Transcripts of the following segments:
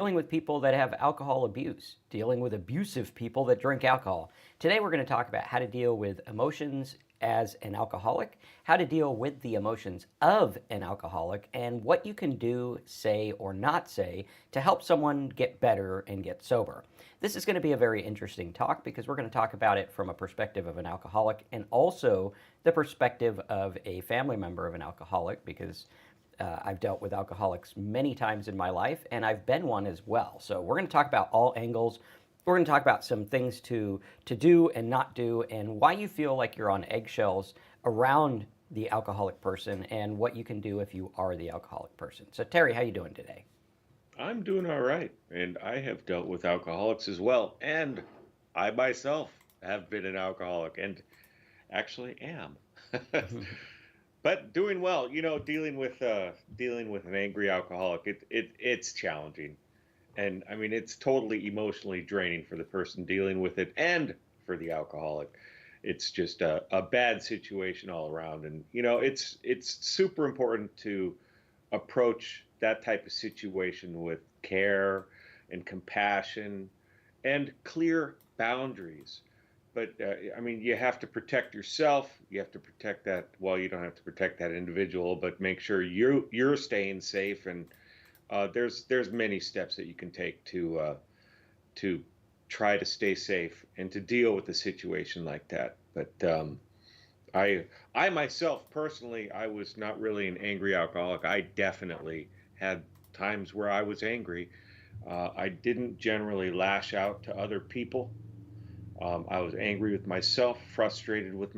dealing with people that have alcohol abuse, dealing with abusive people that drink alcohol. Today, we're going to talk about how to deal with emotions as an alcoholic, how to deal with the emotions of an alcoholic, and what you can do, say, or not say to help someone get better and get sober. This is going to be a very interesting talk because we're going to talk about it from a perspective of an alcoholic and also the perspective of a family member of an alcoholic because I've dealt with alcoholics many times in my life, and I've been one as well. So we're going to talk about all angles. We're going to talk about some things to do and not do, and why you feel like you're on eggshells around the alcoholic person, and what you can do if you are the alcoholic person. So Terry, how you doing today? I'm doing all right, and I have dealt with alcoholics as well, and I myself have been an alcoholic and actually am. But doing well, dealing with an angry alcoholic, it's challenging. And I mean it's totally emotionally draining for the person dealing with it and for the alcoholic. It's just a bad situation all around. And it's super important to approach that type of situation with care and compassion and clear boundaries. But I mean, you have to protect yourself. You have to protect that. Well, you don't have to protect that individual, but make sure you're staying safe. And there's many steps that you can take to try to stay safe and to deal with a situation like that. But I I myself personally, I was not really an angry alcoholic. I definitely had times where I was angry. I didn't generally lash out to other people. I was angry with myself, frustrated with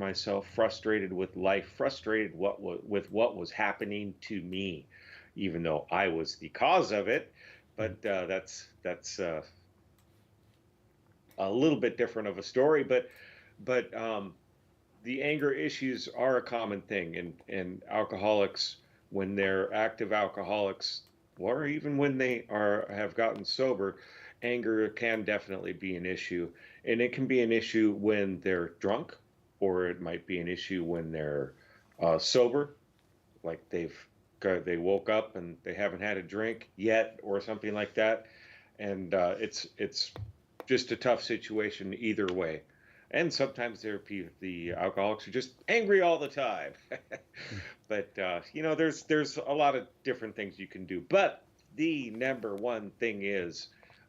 life, frustrated with what was happening to me, even though I was the cause of it. But that's a little bit different of a story. But the anger issues are a common thing, and alcoholics, when they're active alcoholics, or even when they are have gotten sober, anger can definitely be an issue, and it can be an issue when they're drunk, or it might be an issue when they're sober, like they woke up and they haven't had a drink yet, or something like that, and it's just a tough situation either way. And sometimes the alcoholics are just angry all the time. But there's a lot of different things you can do. But the number one thing is,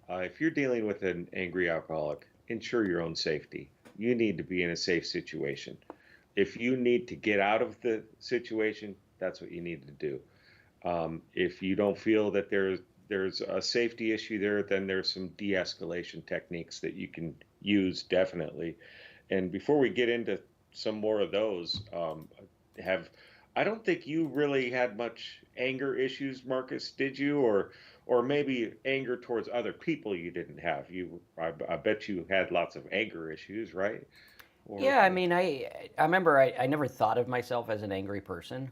if you're dealing with an angry alcoholic, ensure your own safety. You need to be in a safe situation. If you need to get out of the situation, that's what you need to do. If you don't feel that there's a safety issue there, then there's some de-escalation techniques that you can use definitely. And before we get into some more of those, have I don't think you really had much anger issues, Marcus, did you? Or maybe anger towards other people you didn't have. I bet you had lots of anger issues, right? Or Yeah, I mean, I remember I never thought of myself as an angry person.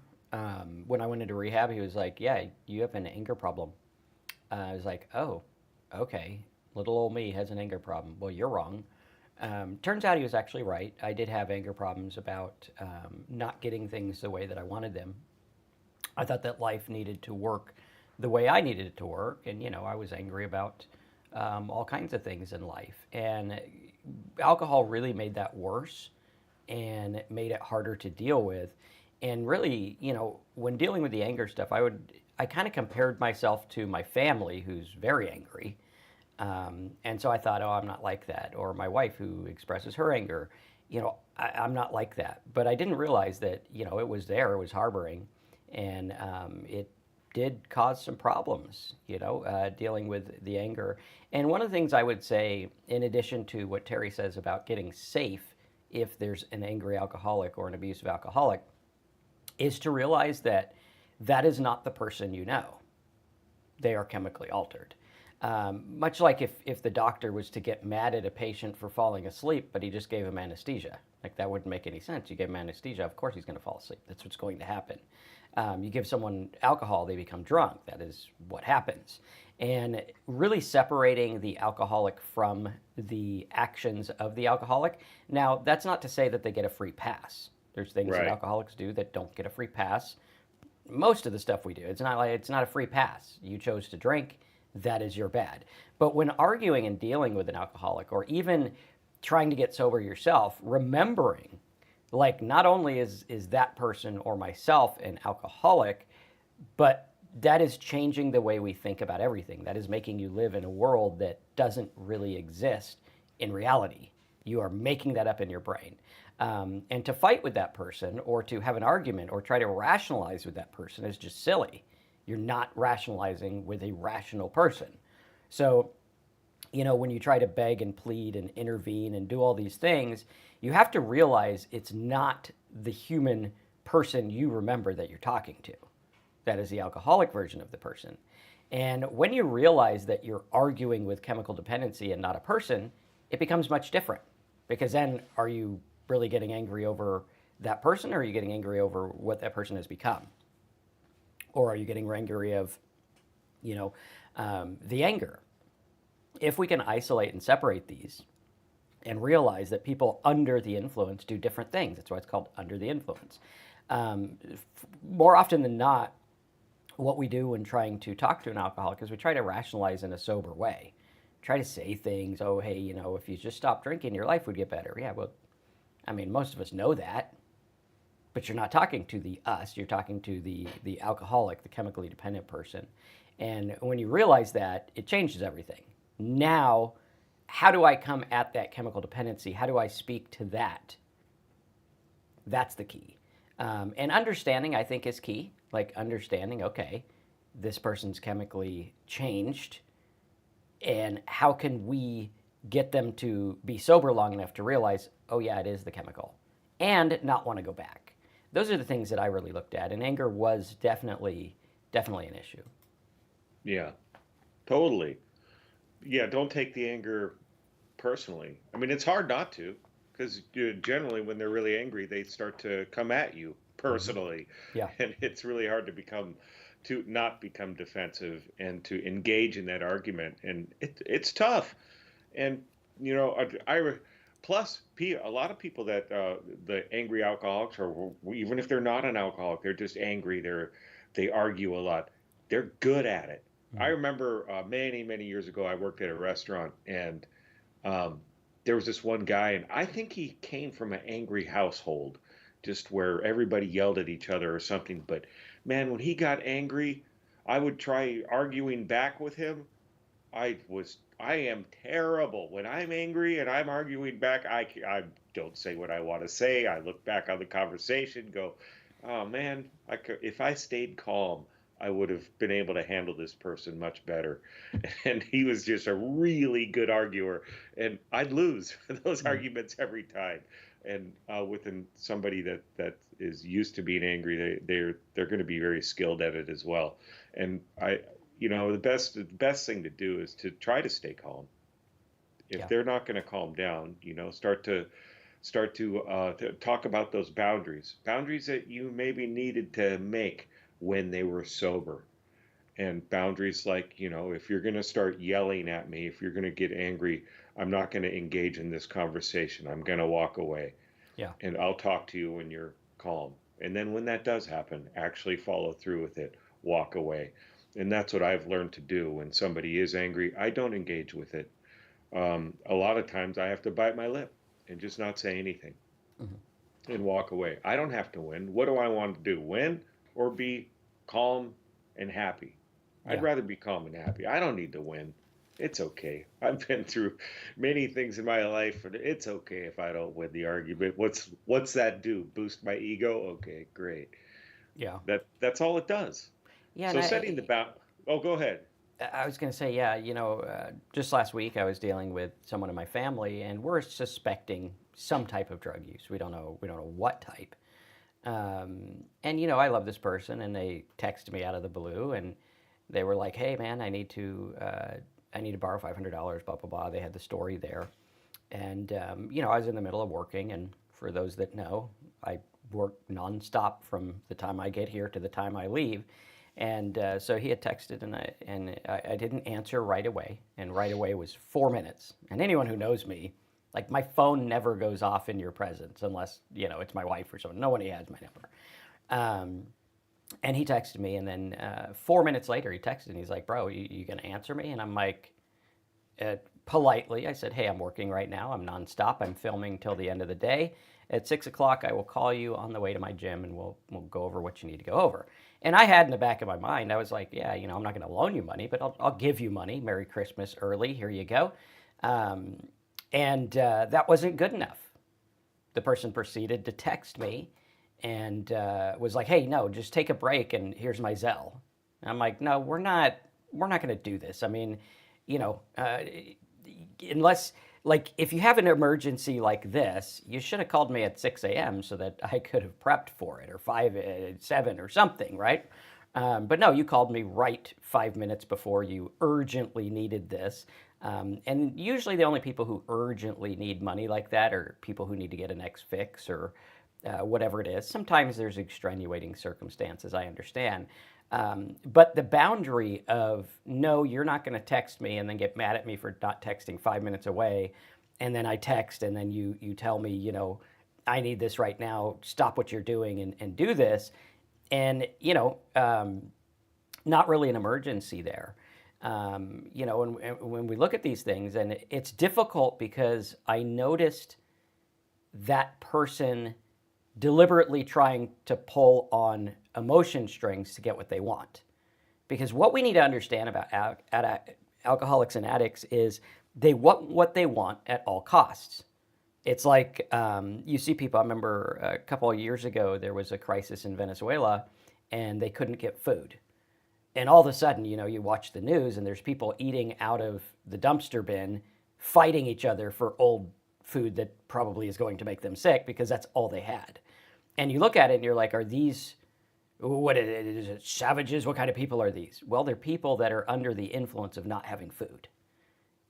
When I went into rehab, he was like, "Yeah, you have an anger problem." I was like, "Oh, okay. Little old me has an anger problem." Well, you're wrong. Turns out he was actually right. I did have anger problems about not getting things the way that I wanted them. I thought that life needed to work the way I needed it to work, and I was angry about all kinds of things in life. And alcohol really made that worse and it made it harder to deal with. And really, when dealing with the anger stuff, I kind of compared myself to my family, who's very angry. And so I thought, oh, I'm not like that. Or my wife, who expresses her anger, I'm not like that. But I didn't realize that, it was there, it was harboring, and it did cause some problems, dealing with the anger. And one of the things I would say, in addition to what Terry says about getting safe if there's an angry alcoholic or an abusive alcoholic, is to realize that that is not the person you know. They are chemically altered. Much like if the doctor was to get mad at a patient for falling asleep, but he just gave him anesthesia. Like, that wouldn't make any sense. You give him anesthesia, of course he's going to fall asleep. That's what's going to happen. You give someone alcohol, they become drunk. That is what happens. And really separating the alcoholic from the actions of the alcoholic. Now, that's not to say that they get a free pass. There's things that right. alcoholics do that don't get a free pass. Most of the stuff we do, it's not a free pass. You chose to drink. that is your bad. But when arguing and dealing with an alcoholic, or even trying to get sober yourself, remembering, like, not only is that person or myself an alcoholic, but that is changing the way we think about everything. That is making you live in a world that doesn't really exist in reality. You are making that up in your brain. And to fight with that person, or to have an argument, or try to rationalize with that person is just silly. You're not rationalizing with a rational person. So, when you try to beg and plead and intervene and do all these things, you have to realize it's not the human person you remember that you're talking to. That is the alcoholic version of the person. And when you realize that you're arguing with chemical dependency and not a person, it becomes much different. Because then, are you really getting angry over that person, or are you getting angry over what that person has become? Or are you getting angry of, the anger? If we can isolate and separate these and realize that people under the influence do different things, that's why it's called under the influence. More often than not, what we do when trying to talk to an alcoholic is we try to rationalize in a sober way. Try to say things, oh, hey, if you just stop drinking, your life would get better. Yeah, well, most of us know that, but you're not talking to the us, you're talking to the alcoholic, the chemically dependent person. And when you realize that, it changes everything. Now, how do I come at that chemical dependency? How do I speak to that? That's the key. And understanding, I think, is key. Like understanding, okay, this person's chemically changed, and how can we get them to be sober long enough to realize, oh yeah, it is the chemical, and not want to go back. Those are the things that I really looked at, and anger was definitely an issue. Yeah, totally. Yeah, don't take the anger personally. I mean, it's hard not to, because generally when they're really angry, they start to come at you Mm-hmm. personally, Yeah. and it's really hard to not become defensive and to engage in that argument, and it's tough. And plus a lot of people that the angry alcoholics, or even if they're not an alcoholic, they're just angry. They argue a lot. They're good at it. I Mm-hmm. remember many years ago, I worked at a restaurant, and um, there was this one guy, and I think he came from an angry household, just where everybody yelled at each other or something. But man, when he got angry, I would try arguing back with him. I am terrible when I'm angry and I'm arguing back. I don't say what I want to say. I look back on the conversation, go, oh man, if I stayed calm, I would have been able to handle this person much better. And he was just a really good arguer, and I'd lose those Mm-hmm. arguments every time. And within somebody that is used to being angry, they're going to be very skilled at it as well. And the best thing to do is to try to stay calm. If Yeah. they're not going to calm down, start to talk about those boundaries that you maybe needed to make when they were sober. And boundaries like, if you're going to start yelling at me, if you're going to get angry, I'm not going to engage in this conversation. I'm going to walk away, Yeah. and I'll talk to you when you're calm. And then when that does happen, actually follow through with it, walk away. And that's what I've learned to do. When somebody is angry, I don't engage with it. A lot of times I have to bite my lip and just not say anything Mm-hmm. and walk away. I don't have to win. What do I want to do? Win or be calm and happy? I'd Yeah. rather be calm and happy. I don't need to win. It's okay. I've been through many things in my life, and it's okay if I don't win the argument. What's that do? Boost my ego? Okay, great. Yeah. That's all it does. Yeah. And So setting the bound. Oh, go ahead. I was going to say, yeah, just last week I was dealing with someone in my family, and we're suspecting some type of drug use. We don't know what type. And I love this person, and they texted me out of the blue, and they were like, "Hey, man, I need to borrow $500, blah blah blah." They had the story there, and I was in the middle of working, and for those that know, I work nonstop from the time I get here to the time I leave. And so he had texted, and I didn't answer right away. And right away was 4 minutes. And anyone who knows me, like, my phone never goes off in your presence unless it's my wife or someone. No one has my number. Um, And he texted me, and then 4 minutes later, he texted and he's like, "Bro, you gonna answer me?" And I'm like, politely, I said, "Hey, I'm working right now. I'm nonstop. I'm filming till the end of the day. At 6 o'clock, I will call you on the way to my gym, and we'll go over what you need to go over." And I had in the back of my mind, I was like, "Yeah, I'm not going to loan you money, but I'll give you money. Merry Christmas early. Here you go." Um, and that wasn't good enough. The person proceeded to text me and was like, "Hey, no, just take a break, and here's my Zelle." And I'm like, "No, we're not going to do this. I mean, you know, unless like if you have an emergency like this, you should have called me at 6 a.m. so that I could have prepped for it, or 7 or something, right?" But no, you called me right 5 minutes before you urgently needed this. And usually the only people who urgently need money like that are people who need to get a next fix or whatever it is. Sometimes there's extenuating circumstances, I understand. But the boundary of no, you're not going to text me and then get mad at me for not texting 5 minutes away, and then I text and then you tell me, I need this right now. Stop what you're doing and do this, and not really an emergency there. When we look at these things, and it's difficult because I noticed that person deliberately trying to pull on emotion strings to get what they want. Because what we need to understand about alcoholics and addicts is they want what they want at all costs. It's like you see people. I remember a couple of years ago, there was a crisis in Venezuela and they couldn't get food. And all of a sudden, you watch the news and there's people eating out of the dumpster bin, fighting each other for old food that probably is going to make them sick because that's all they had. And you look at it and you're like, are these, what is it, savages? What kind of people are these? Well, they're people that are under the influence of not having food.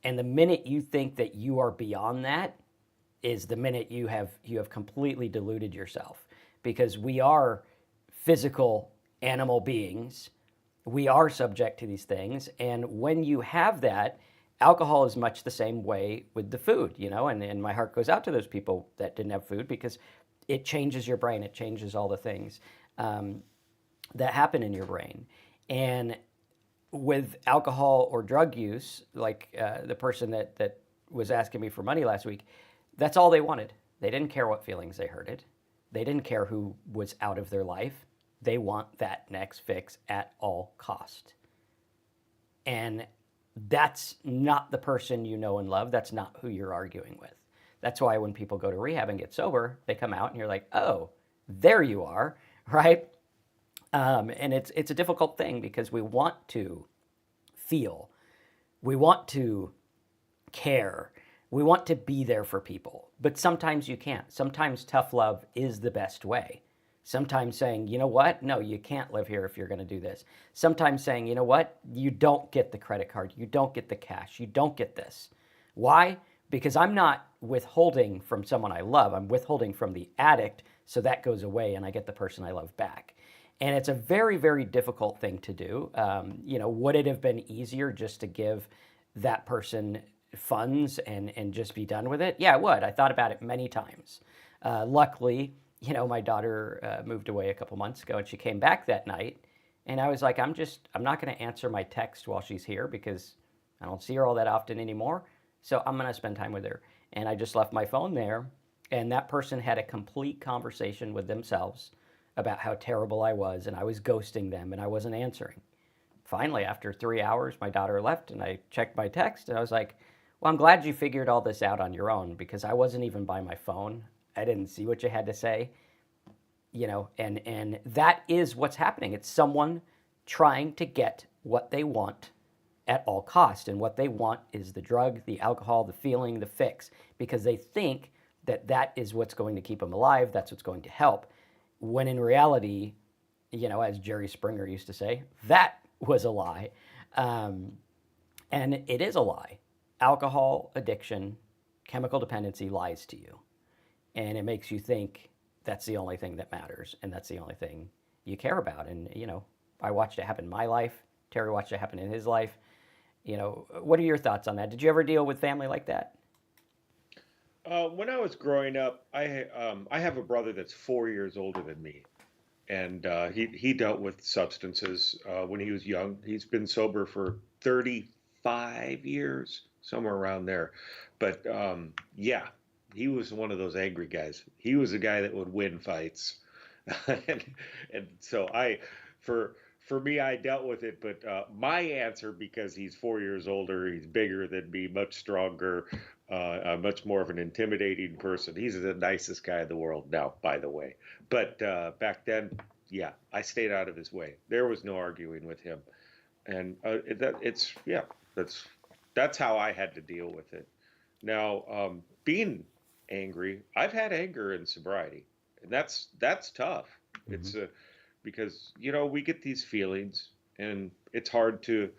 And the minute you think that you are beyond that is the minute you have completely deluded yourself, because we are physical animal beings. We are subject to these things. And when you have that, alcohol is much the same way with the food, and my heart goes out to those people that didn't have food, because it changes your brain. It changes all the things that happen in your brain. And with alcohol or drug use, like the person that was asking me for money last week, that's all they wanted. They didn't care what feelings they hurted. They didn't care who was out of their life. They want that next fix at all cost. And that's not the person you know and love. That's not who you're arguing with. That's why when people go to rehab and get sober, they come out and you're like, oh, there you are, right? And it's a difficult thing because we want to feel, we want to care, we want to be there for people, but sometimes you can't. Sometimes tough love is the best way. Sometimes saying, you know what? No, you can't live here if you're going to do this. Sometimes saying, you know what? You don't get the credit card. You don't get the cash. You don't get this. Why? Because I'm not withholding from someone I love. I'm withholding from the addict, so that goes away and I get the person I love back. And it's a very, very difficult thing to do. Would it have been easier just to give that person funds and just be done with it? Yeah, it would. I thought about it many times. Luckily, my daughter moved away a couple months ago, and she came back that night. And I was like, I'm not going to answer my text while she's here because I don't see her all that often anymore. So I'm going to spend time with her. And I just left my phone there. And that person had a complete conversation with themselves about how terrible I was, and I was ghosting them, and I wasn't answering. Finally, after 3 hours, my daughter left, and I checked my text, and I was like, well, I'm glad you figured all this out on your own, because I wasn't even by my phone. I didn't see what you had to say, and that is what's happening. It's someone trying to get what they want at all cost, and what they want is the drug, the alcohol, the feeling, the fix, because they think that is what's going to keep them alive, that's what's going to help, when in reality, as Jerry Springer used to say, that was a lie. And it is a lie. Alcohol addiction, chemical dependency lies to you. And it makes you think that's the only thing that matters, and that's the only thing you care about. And, I watched it happen in my life. Terry watched it happen in his life. What are your thoughts on that? Did you ever deal with family like that? When I was growing up, I have a brother that's 4 years older than me, and he dealt with substances when he was young. He's been sober for 35 years, somewhere around there. But yeah, he was one of those angry guys. He was a guy that would win fights, and and so for me, I dealt with it. But my answer, because he's 4 years older, he's bigger than me, much stronger, much more of an intimidating person. He's the nicest guy in the world now, by the way. But back then, yeah, I stayed out of his way. There was no arguing with him, and yeah, that's that's how I had to deal with it. Now, being angry, I've had anger in sobriety, and that's tough. Hmm. It's because we get these feelings, and it's hard to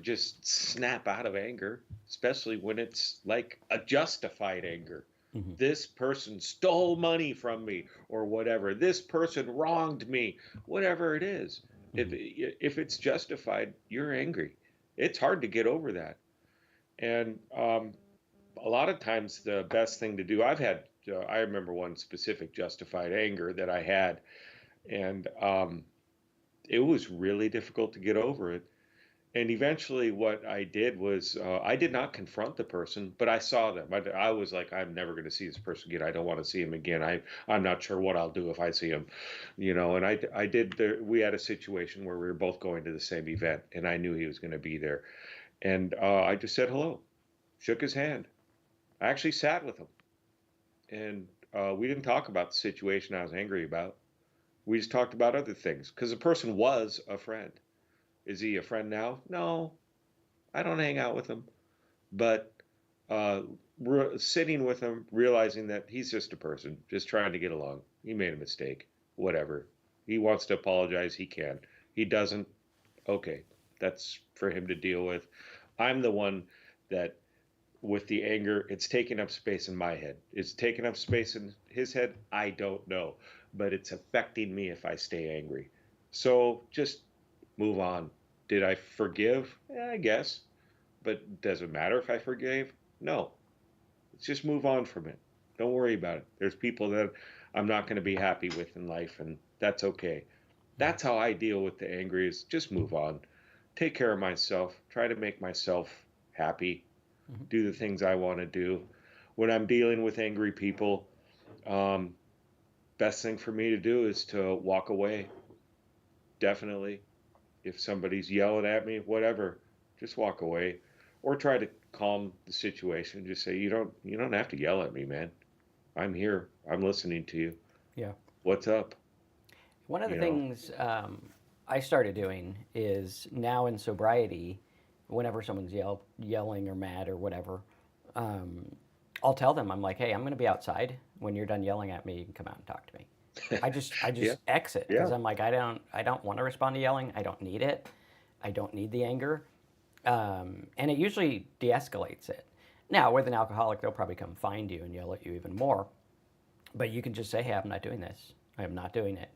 just snap out of anger, especially when it's like a justified anger. Hmm. This person stole money from me, or whatever. This person wronged me, whatever it is. If Hmm. if it's justified, you're angry. It's hard to get over that. And a lot of times, the best thing to do, I remember one specific justified anger that I had, and it was really difficult to get over it. And eventually, what I did was I did not confront the person, but I saw them. I was like, I'm never going to see this person again. I don't want to see him again. I'm not sure what I'll do if I see him. And I did. We had a situation where we were both going to the same event, and I knew he was going to be there. And I just said hello, shook his hand. I actually sat with him, and we didn't talk about the situation I was angry about. We just talked about other things because the person was a friend. Is he a friend now? No, I don't hang out with him. But uh, sitting with him, realizing that he's just a person, just trying to get along. He made a mistake, whatever. He wants to apologize, he can. He doesn't, okay, that's for him to deal with. I'm the one that, with the anger, it's taking up space in my head. It's taking up space in his head. I don't know, but it's affecting me if I stay angry. So just move on. Did I forgive? Yeah, I guess. But does it matter if I forgave? No. Let's just move on from it. Don't worry about it. There's people that I'm not going to be happy with in life, and that's okay. That's how I deal with the angry, is just move on. Take care of myself. Try to make myself happy. Hmm. Do the things I want to do. When I'm dealing with angry people, um, best thing for me to do is to walk away. Definitely. If somebody's yelling at me, whatever, just walk away, or try to calm the situation. Just say, you don't have to yell at me, man. I'm here. I'm listening to you. Yeah. What's up? One of the You know. things I started doing is now in sobriety, whenever someone's yelling or mad or whatever, um, I'll tell them, I'm like, hey, I'm going to be outside. When you're done yelling at me, you can come out and talk to me. I Yeah. just exit because Yeah. I'm like, I don't want to respond to yelling. I don't need it. I don't need the anger, and it usually de-escalates it. Now, with an alcoholic, they'll probably come find you and yell at you even more. But you can just say, hey, I'm not doing this. I am not doing it.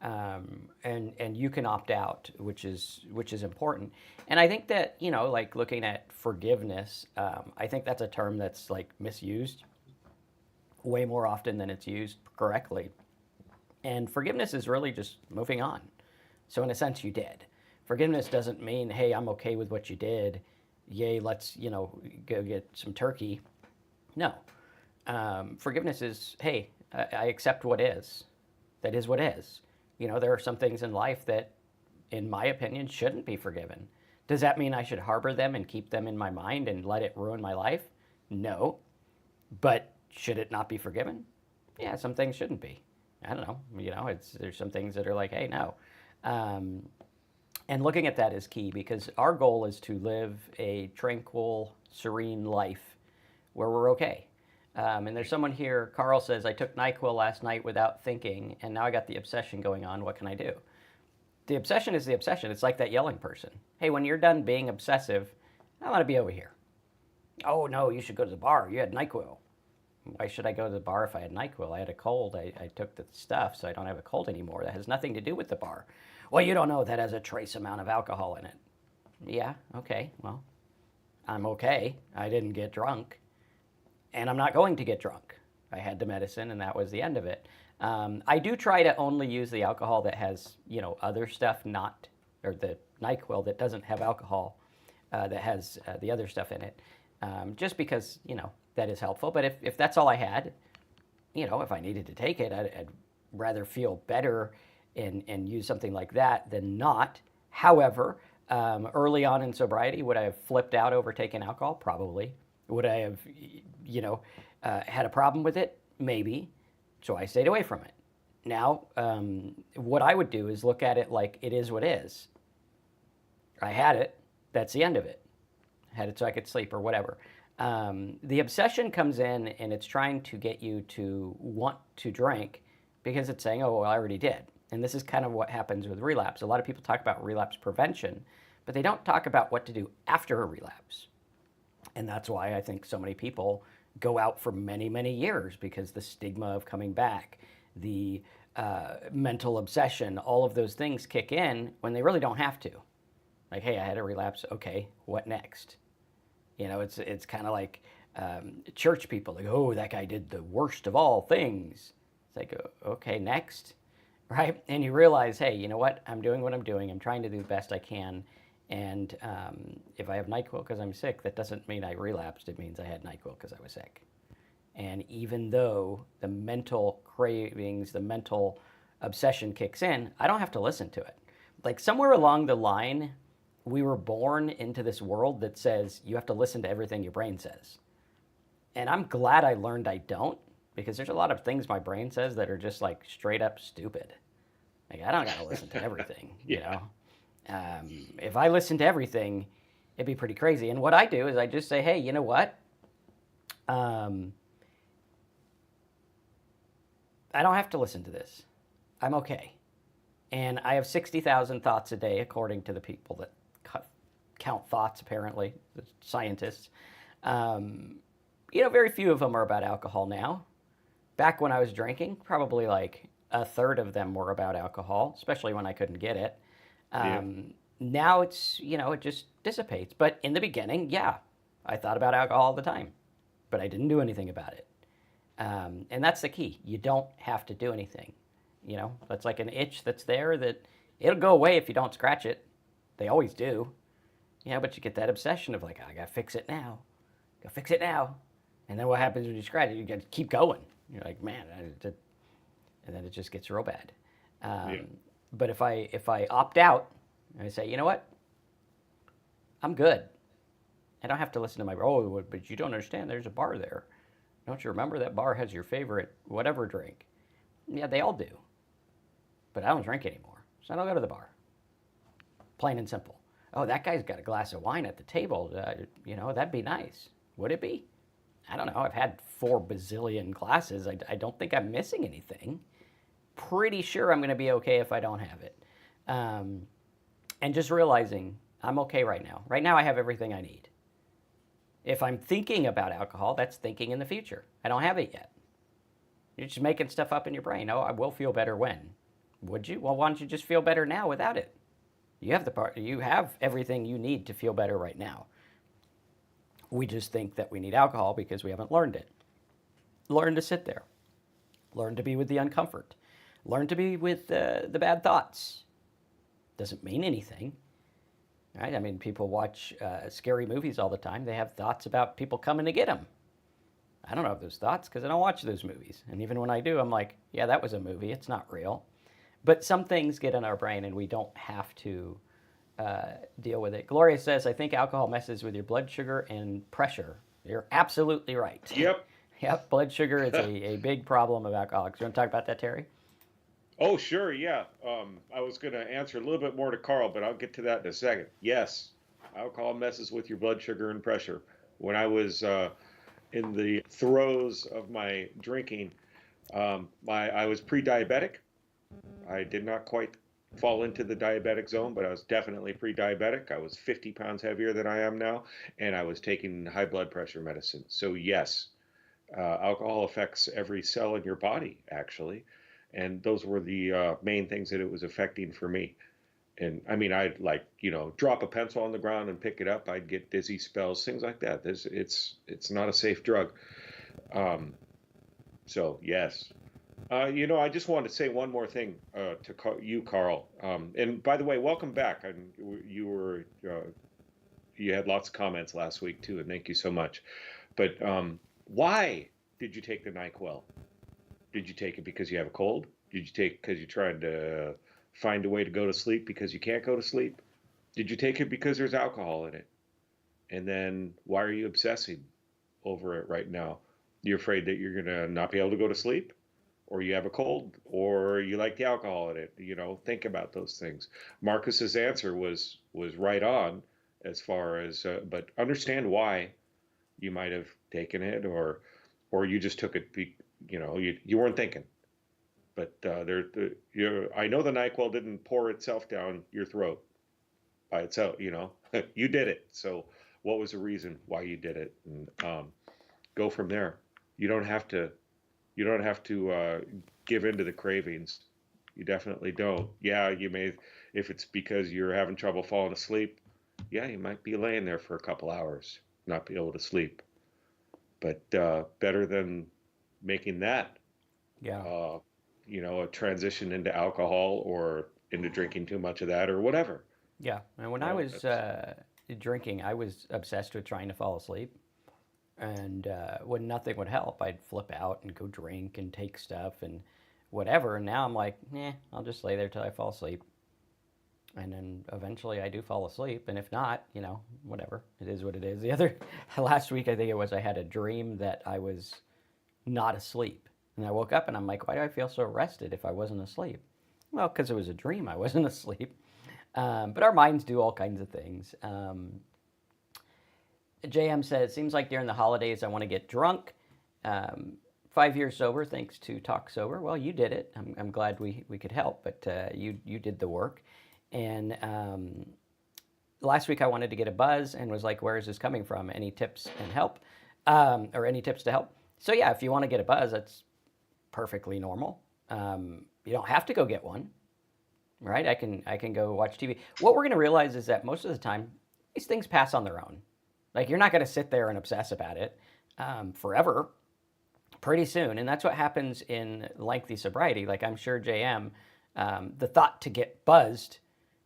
And you can opt out, which is important. And I think that like looking at forgiveness, I think that's a term that's like misused way more often than it's used correctly. And forgiveness is really just moving on. So in a sense, you did. Forgiveness doesn't mean, hey, I'm okay with what you did. Yay, let's go get some turkey. No, forgiveness is, hey, I accept what is. That is what is. There are some things in life that, in my opinion, shouldn't be forgiven. Does that mean I should harbor them and keep them in my mind and let it ruin my life? No. But should it not be forgiven? Yeah, some things shouldn't be. I don't know. There's some things that are like, hey, no. Um, and looking at that is key because our goal is to live a tranquil, serene life where we're okay. And there's someone here, Carl says, I took NyQuil last night without thinking, and now I got the obsession going on. What can I do? The obsession is the obsession. It's like that yelling person. Hey, when you're done being obsessive, I want to be over here. Oh, no, you should go to the bar. You had NyQuil. Why should I go to the bar if I had NyQuil? I had a cold. I took the stuff, so I don't have a cold anymore. That has nothing to do with the bar. Well, you don't know that has a trace amount of alcohol in it. Yeah, okay, well, I'm okay. I didn't get drunk, and I'm not going to get drunk. I had the medicine, and that was the end of it. I do try to only use the alcohol that has, other stuff not, or the NyQuil that doesn't have alcohol, that has the other stuff in it, just because, that is helpful. But if that's all I had, if I needed to take it, I'd rather feel better and use something like that than not. However, early on in sobriety, would I have flipped out over taking alcohol? Probably. Would I have, had a problem with it? Maybe. So I stayed away from it. Now, what I would do is look at it like it is what is. I had it. That's the end of it. I had it so I could sleep or whatever. The obsession comes in and it's trying to get you to want to drink because it's saying, oh, well, I already did. And this is kind of what happens with relapse. A lot of people talk about relapse prevention, but they don't talk about what to do after a relapse. And that's why I think so many people go out for many, many years because the stigma of coming back, the mental obsession, all of those things kick in when they really don't have to. Like, hey, I had a relapse. Okay, what next? It's kind of like church people. Like, oh, that guy did the worst of all things. It's like, okay, next, right? And you realize, hey, you know what? I'm doing what I'm doing. I'm trying to do the best I can. And if I have NyQuil because I'm sick, that doesn't mean I relapsed. It means I had NyQuil because I was sick. And even though the mental cravings, the mental obsession kicks in, I don't have to listen to it. Like somewhere along the line, we were born into this world that says you have to listen to everything your brain says. And I'm glad I learned I don't, because there's a lot of things my brain says that are just like straight up stupid. Like I don't got to listen to everything, Yeah. If I listen to everything, it'd be pretty crazy. And what I do is I just say, hey, you know what? I don't have to listen to this. I'm okay. And I have 60,000 thoughts a day, according to the people that count thoughts, apparently, the scientists. Very few of them are about alcohol now. Back when I was drinking, probably like a third of them were about alcohol, especially when I couldn't get it. Yeah. Now it's, it just dissipates. But in the beginning, yeah, I thought about alcohol all the time, but I didn't do anything about it. And that's the key. You don't have to do anything. That's like an itch that's there that it'll go away if you don't scratch it. They always do. But you get that obsession of like, I gotta fix it now. Go fix it now. And then what happens when you scratch it? You gotta keep going. You're like, man, and then it just gets real bad. Yeah. But if I opt out, and I say, you know what? I'm good. I don't have to listen to my, oh, but you don't understand. There's a bar there. Don't you remember that bar has your favorite whatever drink? Yeah, they all do. But I don't drink anymore, so I don't go to the bar. Plain and simple. Oh, that guy's got a glass of wine at the table. That'd be nice. Would it be? I don't know. I've had 4 bazillion glasses. I don't think I'm missing anything. Pretty sure I'm going to be okay if I don't have it. And just realizing I'm okay right now. Right now, I have everything I need. If I'm thinking about alcohol, that's thinking in the future. I don't have it yet. You're just making stuff up in your brain. Oh, I will feel better when. Would you? Well, why don't you just feel better now without it? You have everything you need to feel better right now. We just think that we need alcohol because we haven't learned it. Learn to sit there. Learn to be with the uncomfort. Learn to be with the bad thoughts. Doesn't mean anything. Right? I mean, people watch scary movies all the time. They have thoughts about people coming to get them. I don't have those thoughts because I don't watch those movies. And even when I do, I'm like, yeah, that was a movie. It's not real. But some things get in our brain and we don't have to deal with it. Gloria says, I think alcohol messes with your blood sugar and pressure. You're absolutely right. Yep. Yep, blood sugar is a big problem of alcoholics. You want to talk about that, Terry? Oh, sure. Yeah. I was going to answer a little bit more to Carl, but I'll get to that in a second. Yes, alcohol messes with your blood sugar and pressure. When I was in the throes of my drinking, I was pre-diabetic. I did not quite fall into the diabetic zone, but I was definitely pre-diabetic. I was 50 pounds heavier than I am now, and I was taking high blood pressure medicine. So yes, alcohol affects every cell in your body, actually. And those were the main things that it was affecting for me. And I mean, I'd like, drop a pencil on the ground and pick it up. I'd get dizzy spells, things like that. It's not a safe drug. So yes. I just wanted to say one more thing to you, Carl. And by the way, welcome back. And you had lots of comments last week too, and thank you so much. But why did you take the NyQuil? Did you take it because you have a cold? Did you take it because you're trying to find a way to go to sleep because you can't go to sleep? Did you take it because there's alcohol in it? And then why are you obsessing over it right now? You're afraid that you're gonna not be able to go to sleep, or you have a cold, or you like the alcohol in it. Think about those things. Marcus's answer was right on as far as, but understand why you might have taken it, or you just took it. You weren't thinking. But I know the NyQuil didn't pour itself down your throat by itself. You did it. So what was the reason why you did it? And go from there. You don't have to. You don't have to give in to the cravings. You definitely don't. Yeah, you may, if it's because you're having trouble falling asleep. Yeah, you might be laying there for a couple hours, not be able to sleep. But better than making that Yeah. a transition into alcohol or into drinking too much of that or whatever. Yeah. And when I was drinking, I was obsessed with trying to fall asleep. And when nothing would help, I'd flip out and go drink and take stuff and whatever. And now I'm like, I'll just lay there till I fall asleep. And then eventually I do fall asleep. And if not, whatever. It is what it is. Last week, I think it was, I had a dream that I was not asleep. And I woke up and I'm like, why do I feel so rested if I wasn't asleep? Well, because it was a dream. I wasn't asleep. But our minds do all kinds of things. JM says, seems like during the holidays I want to get drunk. 5 years sober thanks to Talk Sober. Well, you did it. I'm glad we could help, but you did the work. And last week I wanted to get a buzz and was like, where is this coming from? Any tips and help? Or any tips to help? So yeah, if you want to get a buzz, that's perfectly normal. You don't have to go get one, right? I can go watch TV. What we're going to realize is that most of the time, these things pass on their own. Like, you're not going to sit there and obsess about it forever, pretty soon. And that's what happens in lengthy sobriety. Like, I'm sure, JM, the thought to get buzzed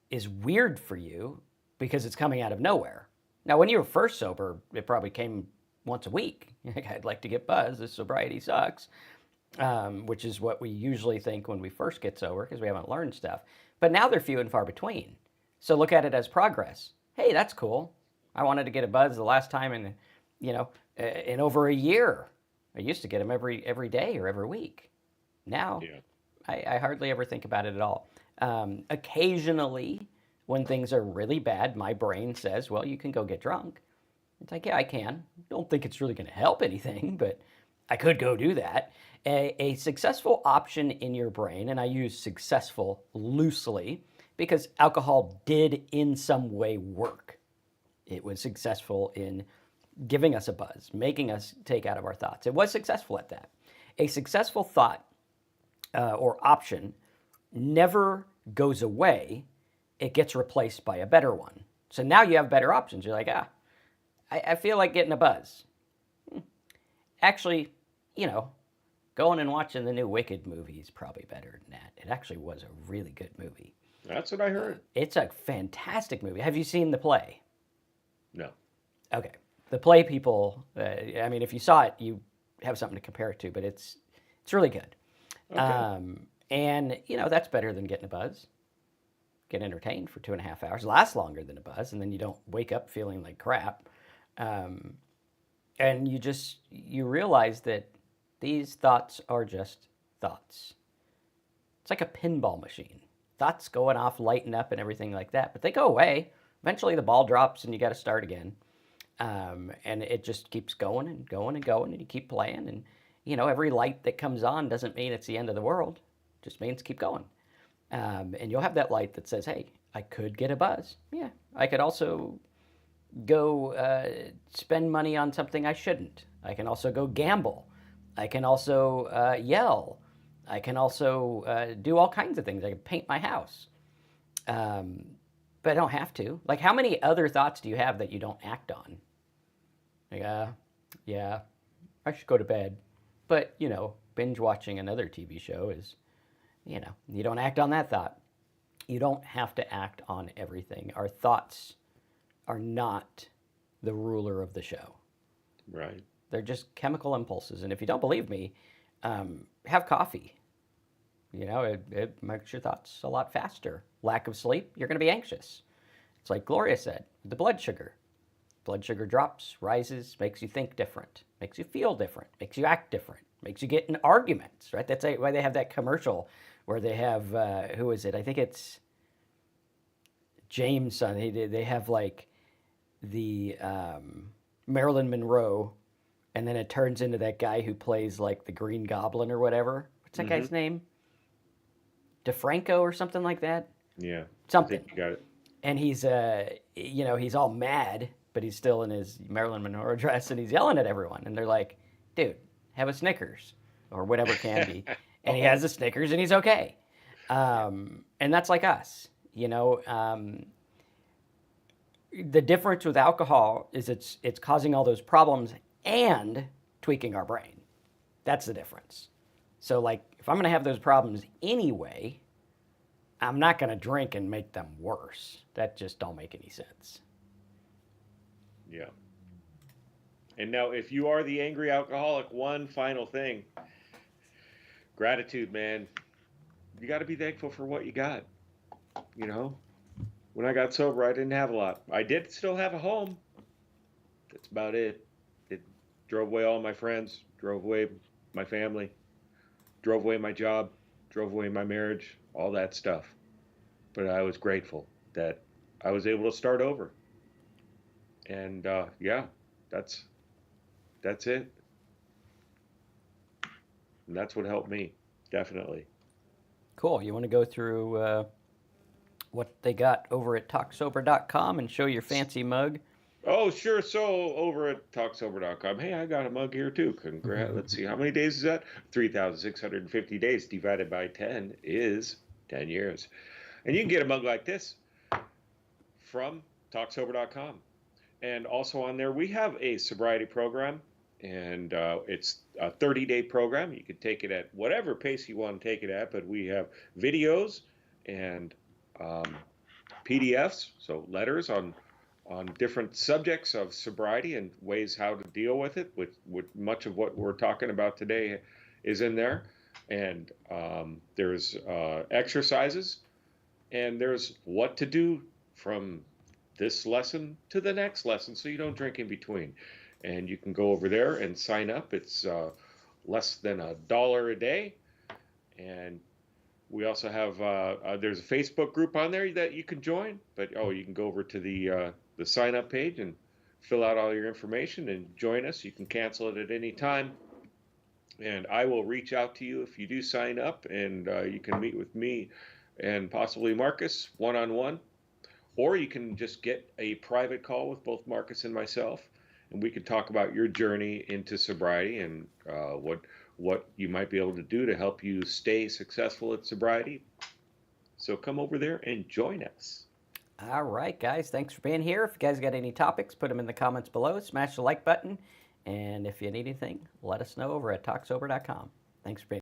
is weird for you because it's coming out of nowhere. Now, when you were first sober, it probably came once a week. Like, I'd like to get buzzed. This sobriety sucks, which is what we usually think when we first get sober because we haven't learned stuff. But now they're few and far between. So look at it as progress. Hey, that's cool. I wanted to get a buzz the last time in over a year. I used to get them every day or every week. Now, Yeah. I hardly ever think about it at all. Occasionally, when things are really bad, my brain says, well, you can go get drunk. It's like, yeah, I can. Don't think it's really going to help anything, but I could go do that. A successful option in your brain, and I use successful loosely because alcohol did in some way work. It was successful in giving us a buzz, making us take out of our thoughts. It was successful at that. A successful thought or option never goes away. It gets replaced by a better one. So now you have better options. You're like, I feel like getting a buzz. Actually, going and watching the new Wicked movie is probably better than that. It actually was a really good movie. That's what I heard. It's a fantastic movie. Have you seen the play? No. Okay. The play people, if you saw it, you have something to compare it to, but it's really good. Okay. And, that's better than getting a buzz. Get entertained for 2.5 hours. Lasts longer than a buzz, and then you don't wake up feeling like crap. And you realize that these thoughts are just thoughts. It's like a pinball machine. Thoughts going off, lighting up, and everything like that, but they go away. Eventually the ball drops and you got to start again. And it just keeps going and going and going, and you keep playing. And, every light that comes on doesn't mean it's the end of the world. It just means keep going. And you'll have that light that says, hey, I could get a buzz. Yeah, I could also go spend money on something I shouldn't. I can also go gamble. I can also yell. I can also do all kinds of things. I can paint my house. But I don't have to. Like, how many other thoughts do you have that you don't act on? Like, yeah, I should go to bed. But, binge watching another TV show is, you don't act on that thought. You don't have to act on everything. Our thoughts are not the ruler of the show. Right. They're just chemical impulses. And if you don't believe me, have coffee. It makes your thoughts a lot faster. Lack of sleep, you're going to be anxious. It's like Gloria said, the blood sugar. Blood sugar drops, rises, makes you think different, makes you feel different, makes you act different, makes you get in arguments, right? That's why they have that commercial where they have, who is it? I think it's James' son. They have like the Marilyn Monroe, and then it turns into that guy who plays like the Green Goblin or whatever. What's that guy's name? DeFranco or something like that? Yeah. Something. I think you got it. And he's, he's all mad, but he's still in his Marilyn Monroe dress, and he's yelling at everyone. And they're like, dude, have a Snickers or whatever candy. And he has a Snickers, and he's okay. And that's like us. The difference with alcohol is it's causing all those problems and tweaking our brain. That's the difference. So, like, if I'm going to have those problems anyway, I'm not going to drink and make them worse. That just don't make any sense. Yeah. And now, if you are the angry alcoholic, one final thing. Gratitude, man. You got to be thankful for what you got. When I got sober, I didn't have a lot. I did still have a home. That's about it. It drove away all my friends, drove away my family, drove away my job, drove away my marriage, all that stuff. But I was grateful that I was able to start over. And that's it. And that's what helped me, definitely. Cool. You want to go through what they got over at talksober.com and show your fancy mug? Oh, sure. So over at talksober.com, hey, I got a mug here too. Congrats. Let's see. How many days is that? 3,650 days divided by 10 is 10 years. And you can get a mug like this from talksober.com. And also on there, we have a sobriety program, and it's a 30-day program. You can take it at whatever pace you want to take it at, but we have videos and PDFs, so letters on different subjects of sobriety and ways how to deal with it. With much of what we're talking about today is in there, and there's exercises, and there's what to do from this lesson to the next lesson so you don't drink in between. And you can go over there and sign up. It's less than $1 a day. And we also have there's a Facebook group on there that you can join. But you can go over to the sign up page and fill out all your information and join us. You can cancel it at any time. And I will reach out to you if you do sign up, and you can meet with me and possibly Marcus one-on-one. Or you can just get a private call with both Marcus and myself, and we can talk about your journey into sobriety and what you might be able to do to help you stay successful at sobriety. So come over there and join us. All right, guys. Thanks for being here. If you guys got any topics, put them in the comments below. Smash the like button. And if you need anything, let us know over at talksober.com. Thanks for being here.